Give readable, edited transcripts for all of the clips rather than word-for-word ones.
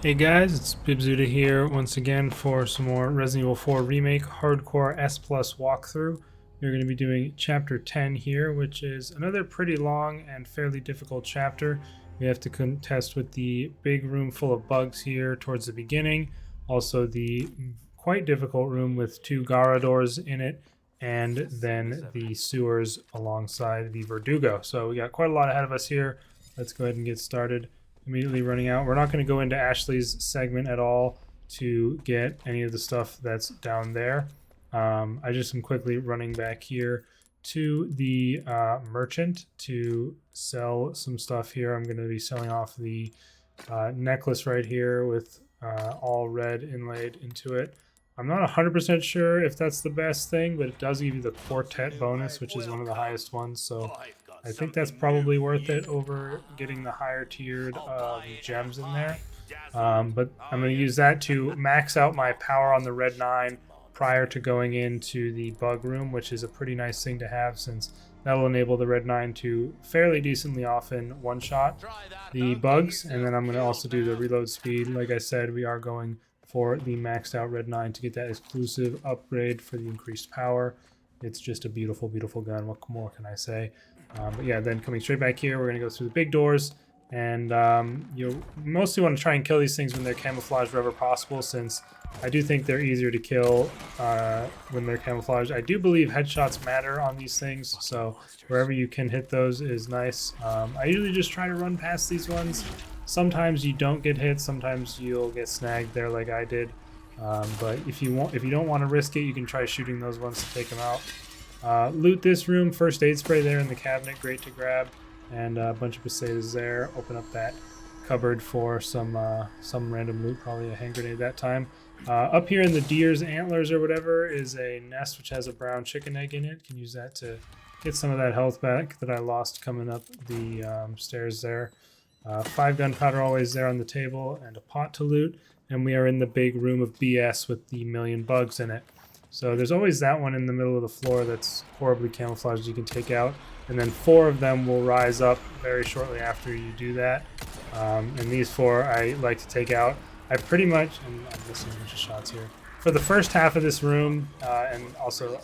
Hey guys, it's Bibzuda here once again for some more Resident Evil 4 Remake Hardcore S Plus walkthrough. We're going to be doing Chapter 10 here, which is another pretty long and fairly difficult chapter. We have to contest with the big room full of bugs here towards the beginning, also the quite difficult room with two Gara doors in it, and then the sewers alongside the Verdugo. So we got quite a lot ahead of us here. Let's go ahead and get started. Immediately running out. We're not going to go into Ashley's segment at all to get any of the stuff that's down there. I just am quickly running back here to the merchant to sell some stuff here. I'm going to be selling off the necklace right here with all red inlaid into it. I'm not 100% sure if that's the best thing, but it does give you the quartet bonus, which is one of the highest ones. So I think that's probably worth it over getting the higher tiered gems in there. But I'm going to use that to max out my power on the Red 9 prior to going into the bug room, which is a pretty nice thing to have since that will enable the Red 9 to fairly decently often one-shot the bugs. And then I'm going to also do the reload speed. Like I said, we are going for the maxed out Red 9 to get that exclusive upgrade for the increased power. It's just a beautiful, beautiful gun. What more can I say? But yeah, then coming straight back here, we're going to go through the big doors. And you mostly want to try and kill these things when they're camouflaged wherever possible, since I do think they're easier to kill when they're camouflaged. I do believe headshots matter on these things, so wherever you can hit those is nice. I usually just try to run past these ones. Sometimes you don't get hit, sometimes you'll get snagged there like I did. But if you don't want to risk it, you can try shooting those ones to take them out. Loot this room, first aid spray there in the cabinet, great to grab, and a bunch of pesetas there. Open up that cupboard for some random loot, probably a hand grenade that time. Up here in the deer's antlers or whatever is a nest which has a brown chicken egg in it. Can use that to get some of that health back that I lost coming up the stairs there. 5 gunpowder always there on the table, and a pot to loot. And we are in the big room of BS with the million bugs in it. So there's always that one in the middle of the floor that's horribly camouflaged you can take out. And then 4 of them will rise up very shortly after you do that. And these 4 I like to take out. I pretty much, and I'm missing a bunch of shots here. For the first half of this room, and also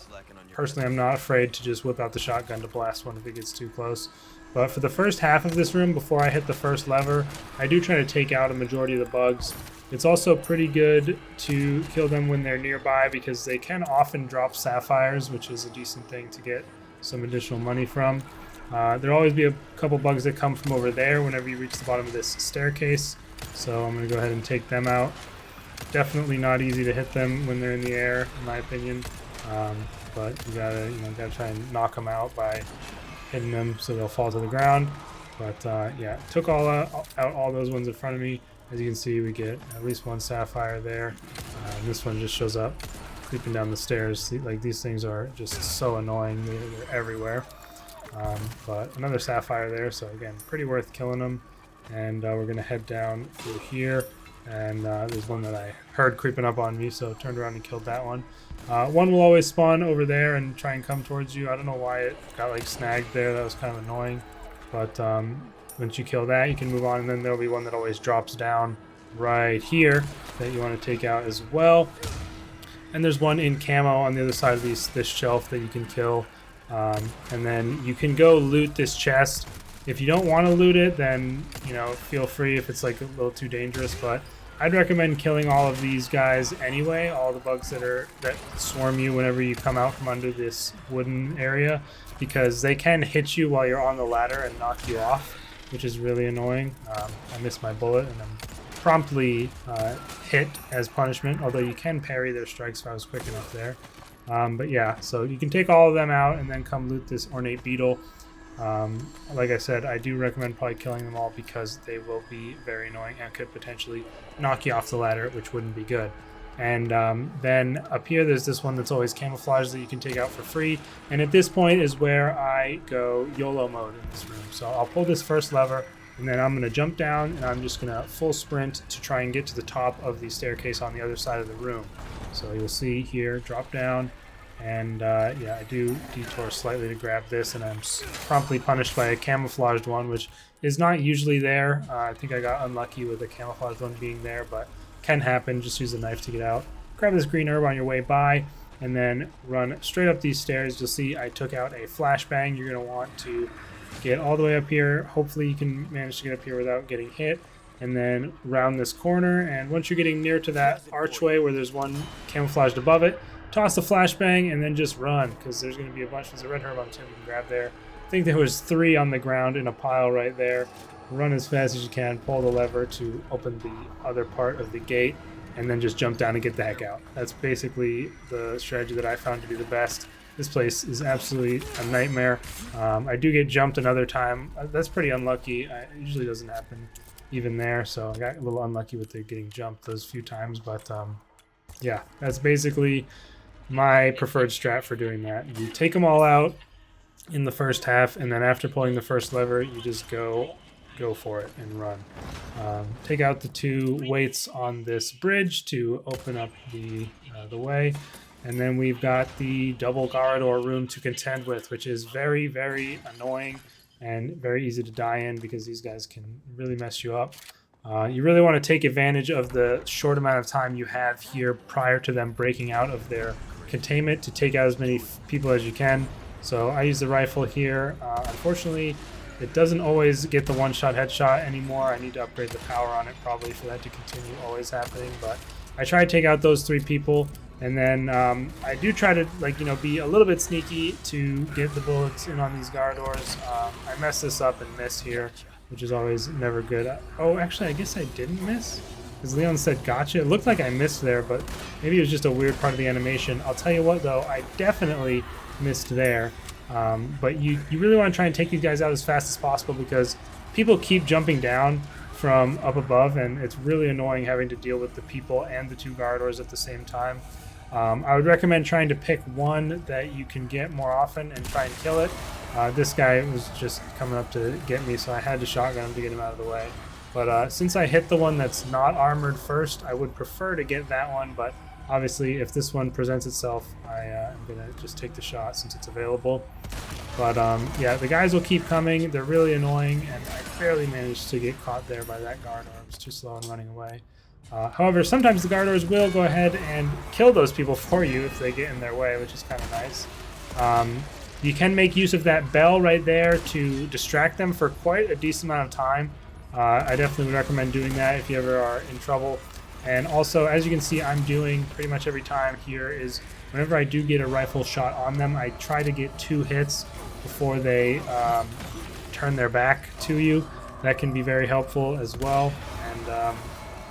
personally I'm not afraid to just whip out the shotgun to blast one if it gets too close. But for the first half of this room, before I hit the first lever, I do try to take out a majority of the bugs. It's also pretty good to kill them when they're nearby because they can often drop sapphires, which is a decent thing to get some additional money from. There'll always be a couple bugs that come from over there whenever you reach the bottom of this staircase. So I'm going to go ahead and take them out. Definitely not easy to hit them when they're in the air, in my opinion. But you gotta try and knock them out by hitting them so they'll fall to the ground. But yeah, took out all those ones in front of me. As you can see, we get at least 1 sapphire there. And this one just shows up creeping down the stairs. Like, these things are just so annoying. They're everywhere. But another sapphire there, so again, pretty worth killing them. And we're gonna head down through here. And there's one that I heard creeping up on me, so turned around and killed that one. One will always spawn over there and try and come towards you. I don't know why it got like snagged there. That was kind of annoying. But once you kill that, you can move on, and then there'll be one that always drops down right here that you want to take out as well. And there's one in camo on the other side of this shelf that you can kill. And then you can go loot this chest. If you don't want to loot it, then feel free if it's like a little too dangerous. But I'd recommend killing all of these guys anyway, all the bugs that swarm you whenever you come out from under this wooden area, because they can hit you while you're on the ladder and knock you off, which is really annoying. I missed my bullet and I'm promptly hit as punishment, although you can parry their strikes if I was quick enough there. But yeah, so you can take all of them out and then come loot this ornate beetle. Like I said, I do recommend probably killing them all because they will be very annoying and could potentially knock you off the ladder, which wouldn't be good. And then up here, there's this one that's always camouflaged that you can take out for free. And at this point is where I go YOLO mode in this room. So I'll pull this first lever, and then I'm going to jump down, and I'm just going to full sprint to try and get to the top of the staircase on the other side of the room. So you'll see here, drop down, And yeah, I do detour slightly to grab this, and I'm promptly punished by a camouflaged one, which is not usually there. I think I got unlucky with the camouflaged one being there, but can happen. Just use the knife to get out. Grab this green herb on your way by, and then run straight up these stairs. You'll see I took out a flashbang. You're going to want to get all the way up here. Hopefully you can manage to get up here without getting hit. And then round this corner, and once you're getting near to that archway where there's one camouflaged above it, toss the flashbang and then just run, because there's going to be a bunch. There's a red herb on the tip you can grab there. I think there was 3 on the ground in a pile right there. Run as fast as you can, pull the lever to open the other part of the gate, and then just jump down and get the heck out. That's basically the strategy that I found to be the best. This place is absolutely a nightmare. I do get jumped another time. That's pretty unlucky. It usually doesn't happen even there, so I got a little unlucky with the getting jumped those few times, but yeah, that's basically my preferred strat for doing that. You take them all out in the first half, and then after pulling the first lever, you just go for it and run. Take out the 2 weights on this bridge to open up the way, and then we've got the double Garador room to contend with, which is very, very annoying and very easy to die in, because these guys can really mess you up. You really want to take advantage of the short amount of time you have here prior to them breaking out of their containment to take out as many people as you can. So I use the rifle here. Unfortunately, it doesn't always get the one-shot headshot anymore. I need to upgrade the power on it probably for that to continue always happening. But I try to take out those 3 people, and then I do try to, like, you know, be a little bit sneaky to get the bullets in on these Garadors. I mess this up and miss here, which is always never good. Oh, actually, I guess I didn't miss, because Leon said gotcha. It looked like I missed there, but maybe it was just a weird part of the animation. I'll tell you what, though, I definitely missed there. But you really want to try and take these guys out as fast as possible, because people keep jumping down from up above, and it's really annoying having to deal with the people and the 2 Garadors at the same time. I would recommend trying to pick one that you can get more often and try and kill it. This guy was just coming up to get me, so I had to shotgun him to get him out of the way. But since I hit the one that's not armored first, I would prefer to get that one, but obviously if this one presents itself, I'm going to just take the shot since it's available. But yeah, the guys will keep coming. They're really annoying, and I barely managed to get caught there by that Garador. I was too slow in running away. However, sometimes the Garadors will go ahead and kill those people for you if they get in their way, which is kind of nice. You can make use of that bell right there to distract them for quite a decent amount of time. I definitely would recommend doing that if you ever are in trouble. And also, as you can see, I'm doing pretty much every time here is whenever I do get a rifle shot on them, I try to get 2 hits before they turn their back to you. That can be very helpful as well. And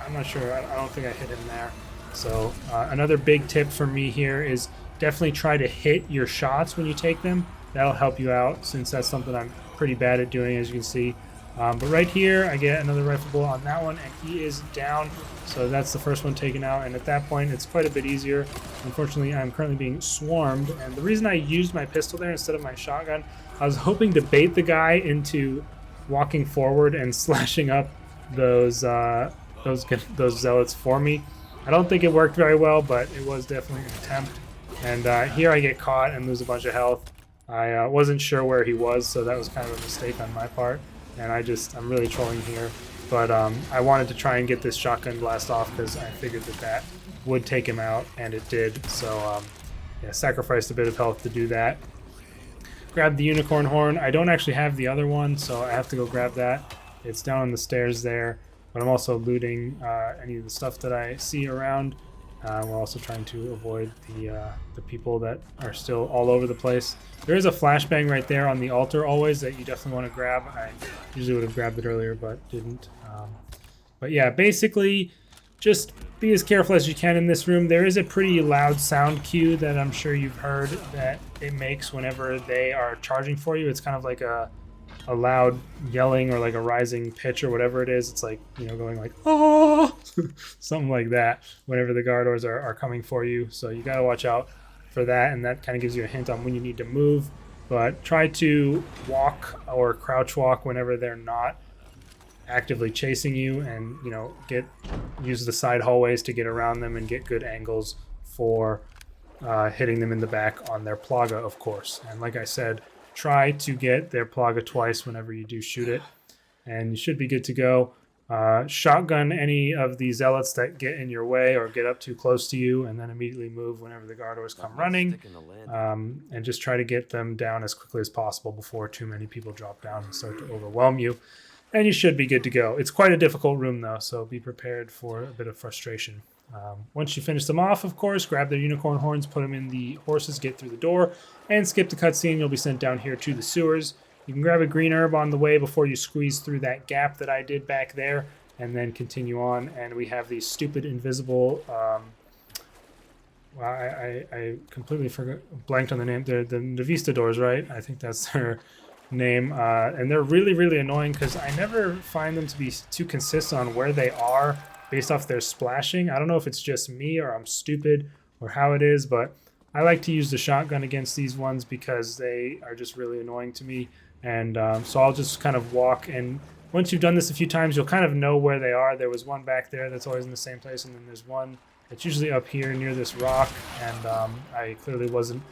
I'm not sure. I don't think I hit him there. So another big tip for me here is definitely try to hit your shots when you take them. That'll help you out, since that's something I'm pretty bad at doing, as you can see. But right here, I get another rifle bullet on that one, and he is down. So that's the first one taken out, and at that point, it's quite a bit easier. Unfortunately, I'm currently being swarmed, and the reason I used my pistol there instead of my shotgun, I was hoping to bait the guy into walking forward and slashing up those zealots for me. I don't think it worked very well, but it was definitely an attempt. And here I get caught and lose a bunch of health. I wasn't sure where he was, so that was kind of a mistake on my part. And I'm really trolling here. But I wanted to try and get this shotgun blast off because I figured that would take him out, and it did. So yeah, sacrificed a bit of health to do that. Grab the unicorn horn. I don't actually have the other one, so I have to go grab that. It's down on the stairs there. But I'm also looting any of the stuff that I see around. We're also trying to avoid the people that are still all over the place. There is a flashbang right there on the altar always that you definitely want to grab. I usually would have grabbed it earlier, but didn't. But yeah, basically just be as careful as you can in this room. There is a pretty loud sound cue that I'm sure you've heard that it makes whenever they are charging for you. It's kind of like a loud yelling or like a rising pitch or whatever it is. It's like, you know, going like, oh, something like that whenever the Garadors are coming for you. So you got to watch out for that, and that kind of gives you a hint on when you need to move. But try to walk or crouch walk whenever they're not actively chasing you, and, you know, use the side hallways to get around them and get good angles for hitting them in the back on their Plaga, of course. And like I said, try to get their Plaga twice whenever you do shoot it, and you should be good to go. Shotgun any of the zealots that get in your way or get up too close to you, and then immediately move whenever the Gardoors come running, and just try to get them down as quickly as possible before too many people drop down and start to overwhelm you. And you should be good to go. It's quite a difficult room, though, so be prepared for a bit of frustration. Once you finish them off, of course, grab their unicorn horns, put them in the horses, get through the door, and skip the cutscene. You'll be sent down here to the sewers. You can grab a green herb on the way before you squeeze through that gap that I did back there, and then continue on. And we have these stupid invisible... I completely blanked on the name. They're the Navistadors, right? I think that's their name. And they're really, really annoying because I never find them to be too consistent on where they are based off their splashing. I don't know if it's just me or I'm stupid or how it is, but I like to use the shotgun against these ones because they are just really annoying to me. And so I'll just kind of walk, and once you've done this a few times, you'll kind of know where they are. There was one back there that's always in the same place, and then there's one that's usually up here near this rock, and I clearly wasn't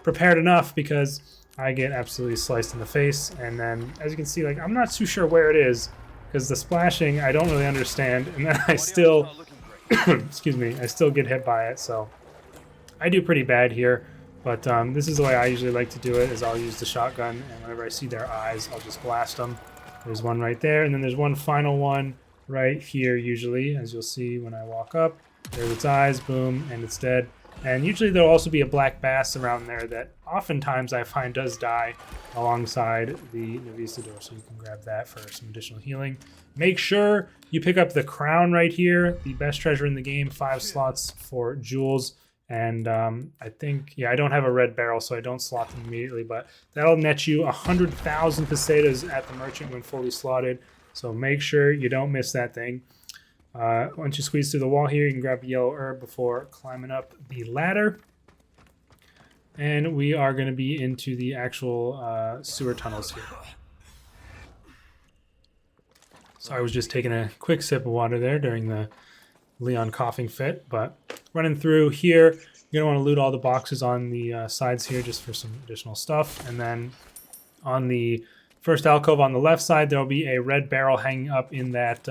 prepared enough because I get absolutely sliced in the face. And then, as you can see, like, I'm not too sure where it is because the splashing I don't really understand, and then I still excuse me, I still get hit by it. So I do pretty bad here, but this is the way I usually like to do it, is I'll use the shotgun, and whenever I see their eyes, I'll just blast them. There's one right there, and then there's one final one right here usually, as you'll see when I walk up. There's its eyes, boom, and it's dead. And usually there'll also be a black bass around there that oftentimes I find does die alongside the Navistador, so you can grab that for some additional healing. Make sure you pick up the crown right here, the best treasure in the game, 5 slots for jewels. And I think, yeah, I don't have a red barrel, so I don't slot them immediately, but that'll net you 100,000 pesetas at the merchant when fully slotted. So make sure you don't miss that thing. Once you squeeze through the wall here, you can grab a yellow herb before climbing up the ladder. And we are going to be into the actual sewer tunnels here. So I was just taking a quick sip of water there during the Leon coughing fit, but running through here, you're going to want to loot all the boxes on the sides here just for some additional stuff. And then on the first alcove on the left side, there'll be a red barrel hanging up in that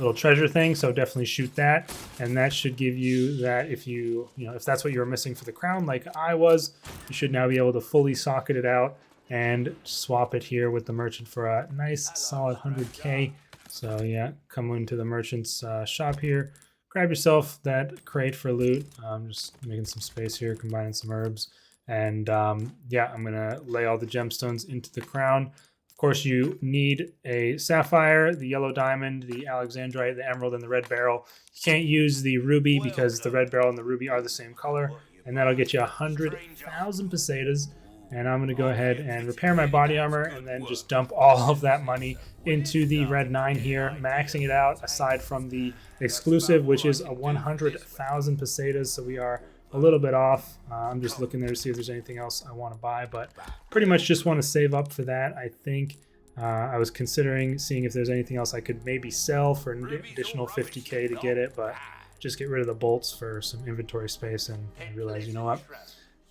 little treasure thing, so definitely shoot that. And that should give you that if if that's what you were missing for the crown like I was, you should now be able to fully socket it out and swap it here with the merchant for a nice solid 100k. So yeah, come into the merchant's shop here. Grab yourself that crate for loot. I'm just making some space here, combining some herbs. And yeah, I'm going to lay all the gemstones into the crown. Of course, you need a sapphire, the yellow diamond, the alexandrite, the emerald, and the red barrel. You can't use the ruby because the red barrel and the ruby are the same color. And that'll get you 100,000 pesetas. And I'm going to go ahead and repair my body armor and then just dump all of that money into the red 9 here, maxing it out aside from the exclusive, which is a 100,000 pesetas. So we are a little bit off. I'm just looking there to see if there's anything else I want to buy, but pretty much just want to save up for that. I think I was considering seeing if there's anything else I could maybe sell for an additional 50k to get it, but just get rid of the bolts for some inventory space, and I realize, you know what?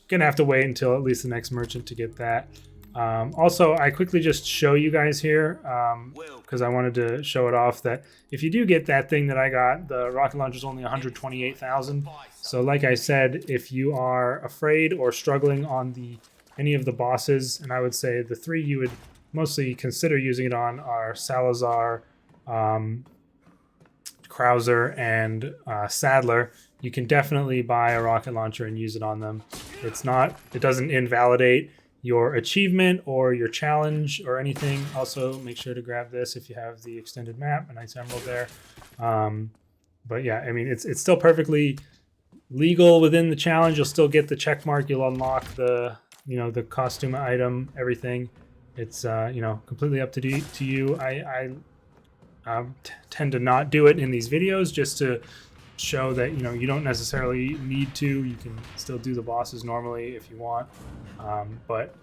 Gonna have to wait until at least the next merchant to get that. Also, I quickly just show you guys here because I wanted to show it off that if you do get that thing that I got, the rocket launcher is only 128,000. So like I said, if you are afraid or struggling on any of the bosses, and I would say the 3 you would mostly consider using it on are Salazar, Krauser, and Sadler, you can definitely buy a rocket launcher and use it on them. It doesn't invalidate your achievement or your challenge or anything. Also, make sure to grab this if you have the extended map, a nice emerald there. But yeah, I mean, it's still perfectly legal within the challenge. You'll still get the check mark. You'll unlock the the costume item, everything. It's completely up to you. I tend to not do it in these videos just to show that you don't necessarily need to. You can still do the bosses normally if you want, but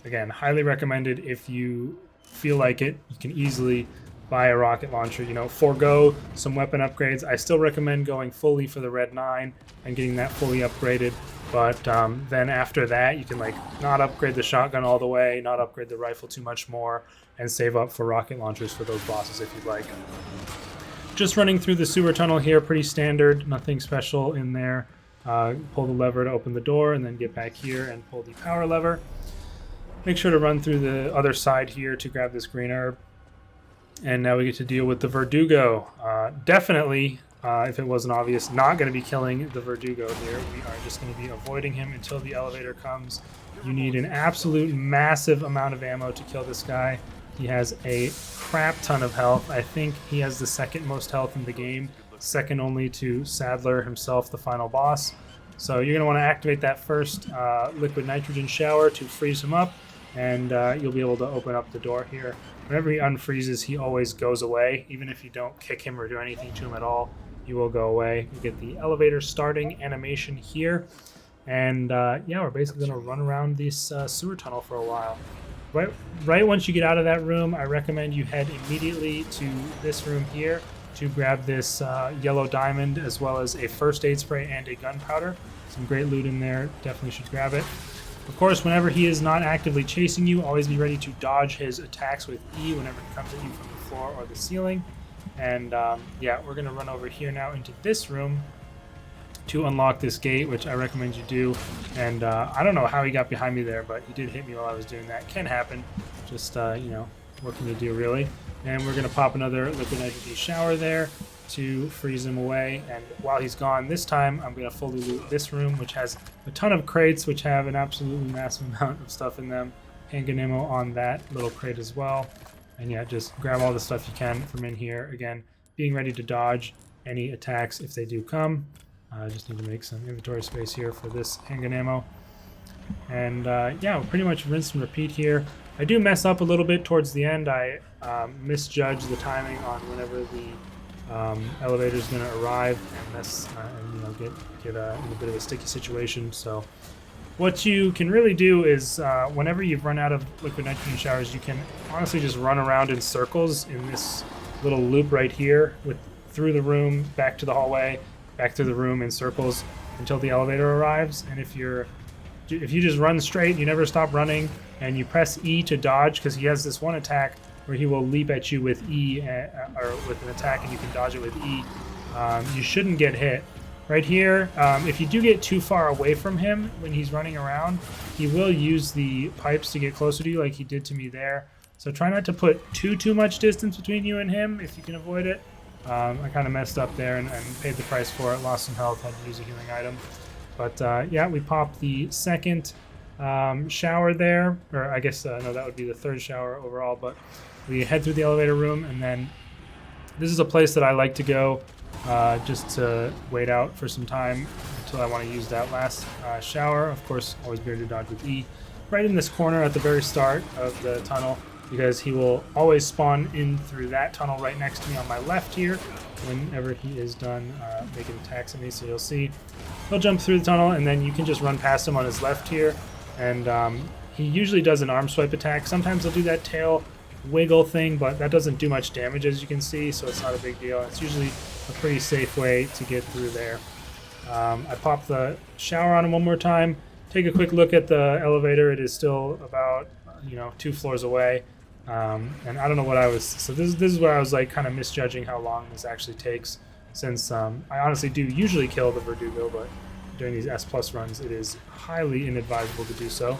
again, highly recommended if you feel like it. You can easily buy a rocket launcher, you know, forego some weapon upgrades. I still recommend going fully for the Red 9 and getting that fully upgraded. But then after that, you can like not upgrade the shotgun all the way, not upgrade the rifle too much more, and save up for rocket launchers for those bosses if you'd like. Just running through the sewer tunnel here, pretty standard, nothing special in there. Pull the lever to open the door, and then get back here and pull the power lever. Make sure to run through the other side here to grab this green herb. And now we get to deal with the Verdugo. Definitely, if it wasn't obvious, not going to be killing the Verdugo here. We are just going to be avoiding him until the elevator comes. You need an absolute massive amount of ammo to kill this guy. He has a crap ton of health. I think he has the second most health in the game, second only to Sadler himself, the final boss. So you're going to want to activate that first liquid nitrogen shower to freeze him up, and you'll be able to open up the door here. Whenever he unfreezes, he always goes away. Even if you don't kick him or do anything to him at all, he will go away. You get the elevator starting animation here. And yeah, we're basically going to run around this sewer tunnel for a while. Right once you get out of that room, I recommend you head immediately to this room here to grab this yellow diamond, as well as a first aid spray and a gunpowder. Some great loot in there. Definitely should grab it. Of course, whenever he is not actively chasing you, always be ready to dodge his attacks with E whenever he comes at you from the floor or the ceiling. And yeah, we're going to run over here now into this room to unlock this gate, which I recommend you do. And I don't know how he got behind me there, but he did hit me while I was doing that. Can happen. Just, you know, what can you do, really? And we're going to pop another liquid nitrogen shower there to freeze him away. And while he's gone this time, I'm going to fully loot this room, which has a ton of crates, which have an absolutely massive amount of stuff in them. Handgun ammo on that little crate as well. And yeah, just grab all the stuff you can from in here. Again, being ready to dodge any attacks if they do come. I just need to make some inventory space here for this handgun ammo. And yeah, we'll pretty much rinse and repeat here. I do mess up a little bit towards the end. I misjudge the timing on whenever the elevator is going to arrive and mess and you know get in a bit of a sticky situation. So what you can really do is whenever you've run out of liquid nitrogen showers, you can honestly just run around in circles in this little loop right here, through the room, back to the hallway, back through the room in circles until the elevator arrives. And if you just run straight, you never stop running, and you press E to dodge, because he has this one attack where he will leap at you with E, or with an attack, and you can dodge it with E. You shouldn't get hit. Right here, if you do get too far away from him when he's running around, he will use the pipes to get closer to you like he did to me there. So try not to put too much distance between you and him if you can avoid it. I kind of messed up there and paid the price for it. Lost some health, had to use a healing item. But yeah, we popped the second shower there. Or I guess, no, that would be the third shower overall. But we head through the elevator room, and then this is a place that I like to go just to wait out for some time until I want to use that last shower. Of course, always be ready to dodge with E. Right in this corner at the very start of the tunnel, because he will always spawn in through that tunnel right next to me on my left here whenever he is done making attacks at me. So you'll see he'll jump through the tunnel, and then you can just run past him on his left here. And he usually does an arm swipe attack. Sometimes he'll do that tail wiggle thing, but that doesn't do much damage, as you can see, so it's not a big deal. It's usually a pretty safe way to get through there. I pop the shower on him one more time. Take a quick look at the elevator. It is still about 2 floors away. And I don't know what I was, so this is where I was like kind of misjudging how long this actually takes, since I honestly do usually kill the Verdugo, but during these S+ runs it is highly inadvisable to do so.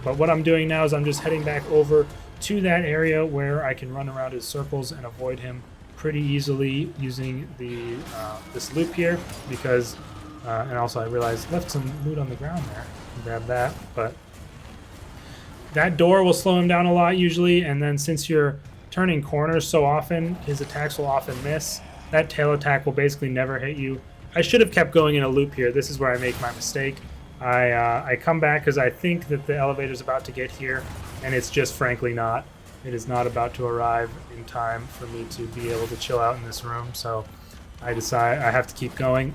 But what I'm doing now is I'm just heading back over to that area where I can run around in circles and avoid him pretty easily using the this loop here, because and also I realized left some loot on the ground there. Grab that, but that door will slow him down a lot usually, and then since you're turning corners so often, his attacks will often miss. That tail attack will basically never hit you. I should have kept going in a loop here. This is where I make my mistake. I come back because I think that the elevator's about to get here, and it's just frankly not. It is not about to arrive in time for me to be able to chill out in this room, so I decide I have to keep going.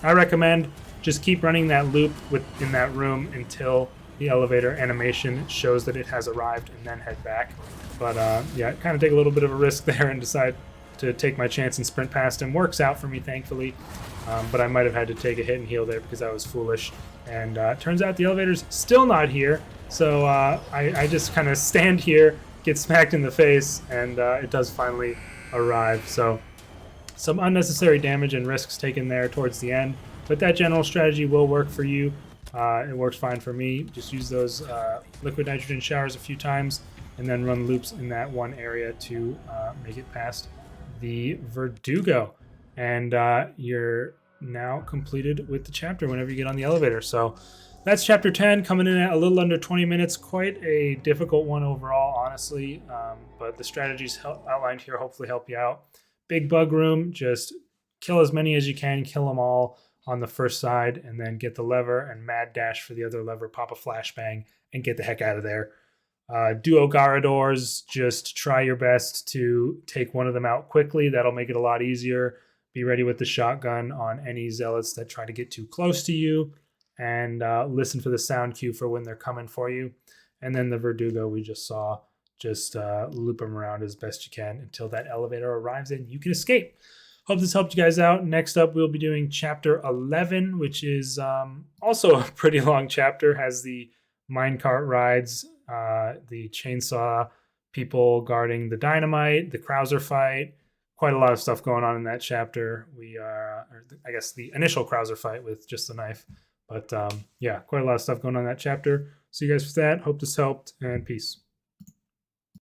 I recommend just keep running that loop within that room until the elevator animation shows that it has arrived and then head back. But yeah, kind of take a little bit of a risk there and decide to take my chance and sprint past him. Works out for me, thankfully. But I might have had to take a hit and heal there because I was foolish. And turns out the elevator's still not here. So I just kind of stand here, get smacked in the face, and it does finally arrive. So some unnecessary damage and risks taken there towards the end. But that general strategy will work for you. It works fine for me. Just use those liquid nitrogen showers a few times and then run loops in that one area to make it past the Verdugo. And you're now completed with the chapter whenever you get on the elevator. So that's chapter 10, coming in at a little under 20 minutes. Quite a difficult one overall, honestly. But the strategies outlined here hopefully help you out. Big bug room, just kill as many as you can, kill them all on the first side, and then get the lever and mad dash for the other lever, pop a flashbang, and get the heck out of there. Duo Garadors, just try your best to take one of them out quickly. That'll make it a lot easier. Be ready with the shotgun on any zealots that try to get too close to you, and listen for the sound cue for when they're coming for you. And then the Verdugo we just saw, just loop them around as best you can until that elevator arrives and you can escape. Hope this helped you guys out. Next up, we'll be doing chapter 11, which is also a pretty long chapter. Has the minecart rides, the chainsaw people guarding the dynamite, the Krauser fight. Quite a lot of stuff going on in that chapter. I guess the initial Krauser fight with just the knife. But yeah, quite a lot of stuff going on in that chapter. See you guys for that. Hope this helped, and peace.